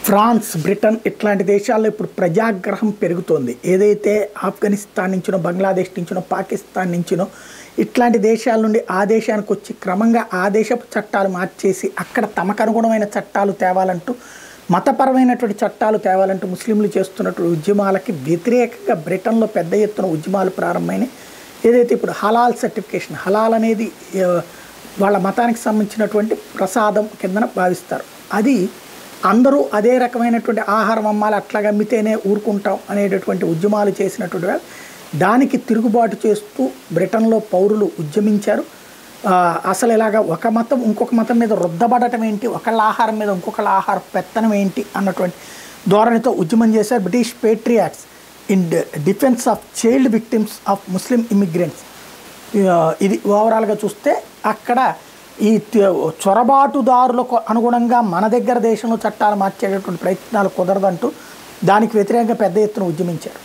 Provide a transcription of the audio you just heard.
France, Britain ఇట్లాంటి దేశాల్లో ఇప్పుడు ప్రజాగ్రహం పెరుగుతోంది. ఏదైతే ఆఫ్ఘనిస్తాన్ నుంచినో, బంగ్లాదేశ్ నుంచినో, పాకిస్తాన్ నుంచినో ఇట్లాంటి దేశాల నుండి ఆ దేశానికి వచ్చి క్రమంగా ఆ దేశపు చట్టాలు మార్చేసి అక్కడ తమకు అనుగుణమైన చట్టాలు తేవాలంటూ, మతపరమైనటువంటి చట్టాలు తేవాలంటూ ముస్లింలు చేస్తున్నటువంటి ఉద్యమాలకి వ్యతిరేకంగా బ్రిటన్లో పెద్ద ఎత్తున ఉద్యమాలు ప్రారంభమైనాయి. ఏదైతే ఇప్పుడు హలాల్ సర్టిఫికేషన్, హలాల్ అనేది వాళ్ళ మతానికి సంబంధించినటువంటి ప్రసాదం కిందన భావిస్తారు. అది అందరూ అదే రకమైనటువంటి ఆహారం అమ్మాలి, అట్లాగా అమ్మితేనే ఊరుకుంటాం అనేటటువంటి ఉద్యమాలు చేసినటువంటి వాళ్ళు దానికి తిరుగుబాటు చేస్తూ బ్రిటన్లో పౌరులు ఉద్యమించారు. అసలు ఇలాగా ఒక మతం ఇంకొక మతం మీద రుద్దబడటం ఏంటి, ఒకళ్ళ ఆహారం మీద ఇంకొకళ్ళ ఆహార పెత్తనం ఏంటి అన్నటువంటి ధోరణితో ఉద్యమం చేశారు. British patriots in defence of child victims of Muslim immigrants. ఇది ఓవరాల్గా చూస్తే అక్కడ ఈ చొరబాటుదారులకు అనుగుణంగా మన దగ్గర దేశంలో చట్టాలు మార్చేటటువంటి ప్రయత్నాలు కుదరదంటూ దానికి వ్యతిరేకంగా పెద్ద ఎత్తున ఉద్యమించారు.